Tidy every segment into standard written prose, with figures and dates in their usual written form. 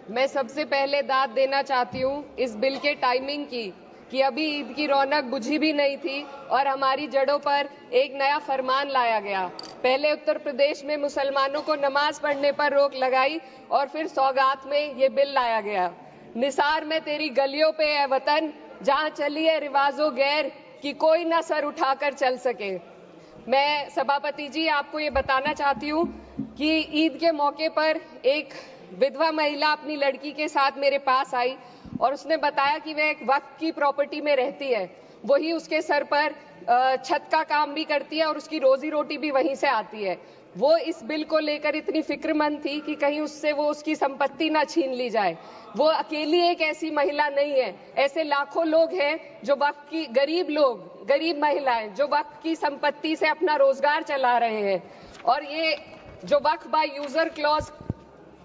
मैं सबसे पहले दाद देना चाहती हूँ इस बिल के टाइमिंग की कि अभी ईद की रौनक बुझी भी नहीं थी और हमारी जड़ों पर एक नया फरमान लाया गया। पहले उत्तर प्रदेश में मुसलमानों को नमाज पढ़ने पर रोक लगाई और फिर सौगात में ये बिल लाया गया। निसार में तेरी गलियों पे है वतन, जहाँ चली है रिवाजो गैर कि कोई ना सर उठाकर चल सके। मैं सभापति जी आपको ये बताना चाहती हूँ कि ईद के मौके पर एक विधवा महिला अपनी लड़की के साथ मेरे पास आई और उसने बताया कि वह एक वक्फ की प्रॉपर्टी में रहती है, वही उसके सर पर छत का काम भी करती है और उसकी रोजी रोटी भी वहीं से आती है। वो इस बिल को लेकर इतनी फिक्रमंद थी कि कहीं उससे वो उसकी संपत्ति ना छीन ली जाए। वो अकेली एक ऐसी महिला नहीं है, ऐसे लाखों लोग हैं जो वक्फ की गरीब महिलाएं जो वक्फ की संपत्ति से अपना रोजगार चला रहे हैं। और ये जो वक्फ बाय यूजर क्लॉज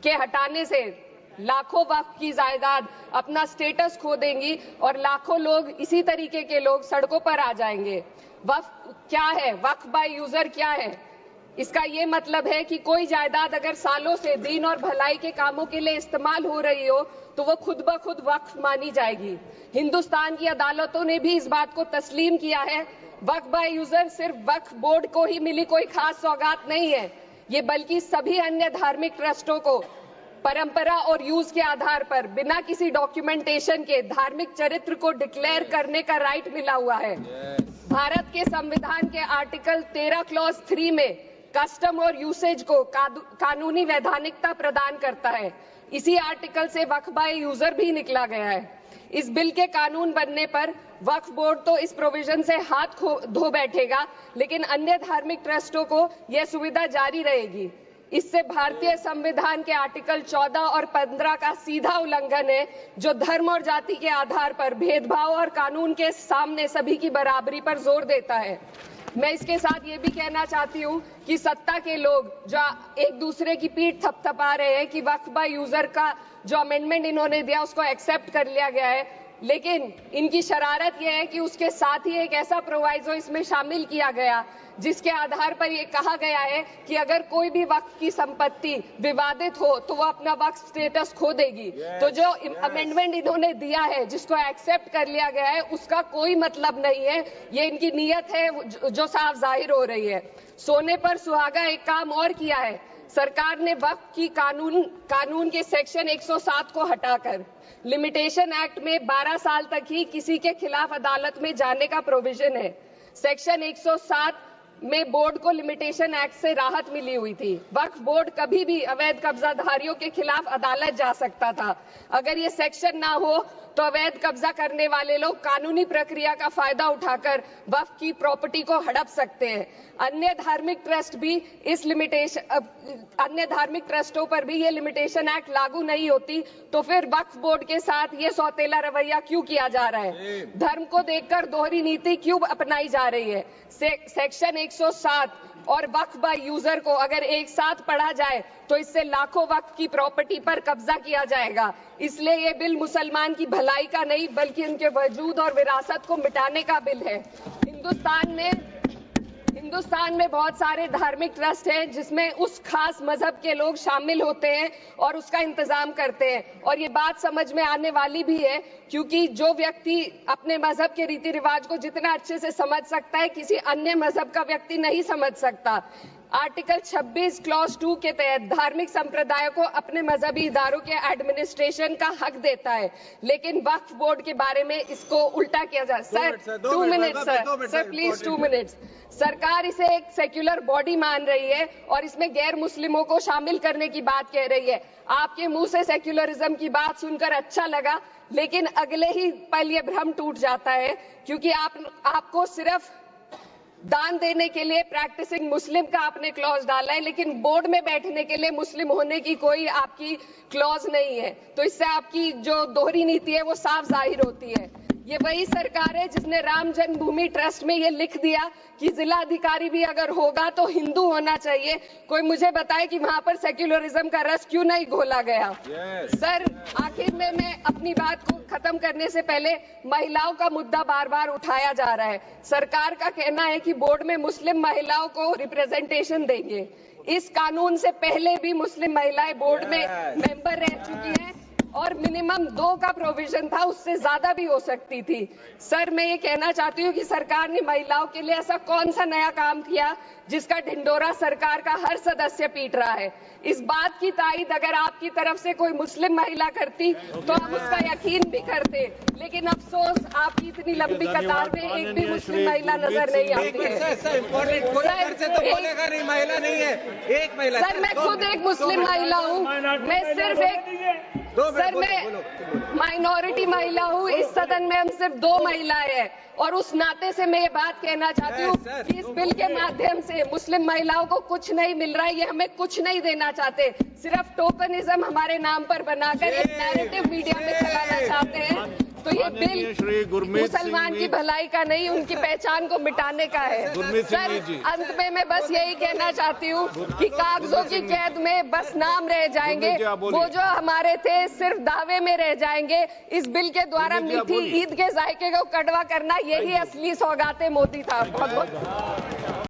के हटाने से लाखों वक्फ की जायदाद अपना स्टेटस खो देंगी और लाखों लोग इसी तरीके के लोग सड़कों पर आ जाएंगे। वक्फ क्या है? वक्फ बाय यूजर क्या है? इसका ये मतलब है कि कोई जायदाद अगर सालों से दीन और भलाई के कामों के लिए इस्तेमाल हो रही हो तो वो खुद ब खुद वक्फ मानी जाएगी। हिंदुस्तान की अदालतों ने भी इस बात को तस्लीम किया है। वक्फ बाय यूजर सिर्फ वक्फ बोर्ड को ही मिली कोई खास सौगात नहीं है, ये बल्कि सभी अन्य धार्मिक ट्रस्टों को परंपरा और यूज के आधार पर बिना किसी डॉक्यूमेंटेशन के धार्मिक चरित्र को डिक्लेयर करने का राइट मिला हुआ है। भारत के संविधान के आर्टिकल 13 क्लॉज 3 में कस्टम और यूसेज को कानूनी वैधानिकता प्रदान करता है। इसी आर्टिकल से वक्फ बाय यूजर भी निकला गया है। इस बिल के कानून बनने पर वक्फ बोर्ड तो इस प्रोविजन से हाथ धो बैठेगा, लेकिन अन्य धार्मिक ट्रस्टों को यह सुविधा जारी रहेगी। इससे भारतीय संविधान के आर्टिकल 14 और 15 का सीधा उल्लंघन है, जो धर्म और जाति के आधार पर भेदभाव और कानून के सामने सभी की बराबरी पर जोर देता है। मैं इसके साथ ये भी कहना चाहती हूँ कि सत्ता के लोग जो एक दूसरे की पीठ थपथपा रहे हैं कि वक्फ बाय यूजर का जो अमेंडमेंट इन्होंने दिया उसको एक्सेप्ट कर लिया गया है, लेकिन इनकी शरारत यह है कि उसके साथ ही एक ऐसा प्रोवाइजो इसमें शामिल किया गया जिसके आधार पर यह कहा गया है कि अगर कोई भी वक्फ की संपत्ति विवादित हो तो वो अपना वक्फ स्टेटस खो देगी। तो जो अमेंडमेंट इन्होंने दिया है, जिसको एक्सेप्ट कर लिया गया है, उसका कोई मतलब नहीं है। ये इनकी नीयत है जो साफ जाहिर हो रही है। सोने पर सुहागा एक काम और किया है। सरकार ने वक्फ की कानून के सेक्शन 107 को हटाकर लिमिटेशन एक्ट में 12 साल तक ही किसी के खिलाफ अदालत में जाने का प्रोविजन है। सेक्शन 107 में बोर्ड को लिमिटेशन एक्ट से राहत मिली हुई थी। वक्फ बोर्ड कभी भी अवैध कब्जाधारियों के खिलाफ अदालत जा सकता था। अगर ये सेक्शन ना हो तो अवैध कब्जा करने वाले लोग कानूनी प्रक्रिया का फायदा उठाकर वक्फ की प्रॉपर्टी को हड़प सकते हैं। अन्य धार्मिक ट्रस्टों पर भी ये लिमिटेशन एक्ट लागू नहीं होती, तो फिर वक्फ बोर्ड के साथ ये सौतेला रवैया क्यों किया जा रहा है? धर्म को देखकर दोहरी नीति क्यों अपनाई जा रही है? सेक्शन 107 और वक्फ बाय यूजर को अगर एक साथ पढ़ा जाए तो इससे लाखों वक्फ की प्रॉपर्टी पर कब्जा किया जाएगा। इसलिए ये बिल मुसलमान की भलाई का नहीं बल्कि उनके वजूद और विरासत को मिटाने का बिल है। हिंदुस्तान में बहुत सारे धार्मिक ट्रस्ट हैं जिसमें उस खास मजहब के लोग शामिल होते हैं और उसका इंतजाम करते हैं। और ये बात समझ में आने वाली भी है, क्योंकि जो व्यक्ति अपने मजहब के रीति रिवाज को जितना अच्छे से समझ सकता है, किसी अन्य मजहब का व्यक्ति नहीं समझ सकता। आर्टिकल 26 क्लॉज 2 के तहत धार्मिक संप्रदायों को अपने मजहबी इदारों के एडमिनिस्ट्रेशन का हक देता है, लेकिन वक्फ बोर्ड के बारे में इसको उल्टा किया जा। Sir 2 minute sir please 2 minutes. सरकार इसे एक सेक्युलर बॉडी मान रही है और इसमें गैर मुस्लिमों को शामिल करने की बात कह रही है। आपके मुंह से सेक्युलरिज्म की बात सुनकर अच्छा लगा, लेकिन अगले ही पल ये भ्रम टूट जाता है, क्योंकि आपको सिर्फ दान देने के लिए प्रैक्टिसिंग मुस्लिम का आपने क्लॉज डाला है, लेकिन बोर्ड में बैठने के लिए मुस्लिम होने की कोई आपकी क्लॉज नहीं है। तो इससे आपकी जो दोहरी नीति है वो साफ जाहिर होती है। ये वही सरकार है जिसने राम जन्मभूमि ट्रस्ट में ये लिख दिया कि जिला अधिकारी भी अगर होगा तो हिंदू होना चाहिए। कोई मुझे बताए कि वहां पर सेक्युलरिज्म का रस क्यों नहीं घोला गया? सर आखिर में मैं अपनी बात को खत्म करने से पहले महिलाओं का मुद्दा बार बार उठाया जा रहा है। सरकार का कहना है कि बोर्ड में मुस्लिम महिलाओं को रिप्रेजेंटेशन देंगे। इस कानून से पहले भी मुस्लिम महिलाएं बोर्ड में मेंबर रह चुकी हैं। और मिनिमम 2 का प्रोविजन था, उससे ज्यादा भी हो सकती थी। सर, मैं ये कहना चाहती हूँ कि सरकार ने महिलाओं के लिए ऐसा कौन सा नया काम किया जिसका ढिंडोरा सरकार का हर सदस्य पीट रहा है। इस बात की तायीद अगर आपकी तरफ से कोई मुस्लिम महिला करती तो आप उसका यकीन भी करते, लेकिन अफसोस आपकी इतनी लंबी कतार में एक भी मुस्लिम महिला नजर नहीं आती है। सर, मैं खुद एक मुस्लिम महिला हूँ, मैं सिर्फ मैं माइनॉरिटी महिला हूँ। इस सदन में हम सिर्फ 2 महिलाएं हैं और उस नाते से मैं ये बात कहना चाहती हूँ कि इस बिल के माध्यम से मुस्लिम महिलाओं को कुछ नहीं मिल रहा है। ये हमें कुछ नहीं देना चाहते, सिर्फ टोकनिज्म हमारे नाम पर बनाकर एक नैरेटिव मीडिया में चलाना चाहते हैं। तो ये बिल मुसलमान की भलाई का नहीं, उनकी पहचान को मिटाने का है। सर, अंत में मैं बस यही कहना चाहती हूँ कि कागजों की कैद में बस नाम रह जाएंगे, वो जो हमारे थे सिर्फ दावे में रह जाएंगे। इस बिल के द्वारा मीठी ईद के जायके को कड़वा करना, यही असली सौगाते मोदी था। बहुत बहुत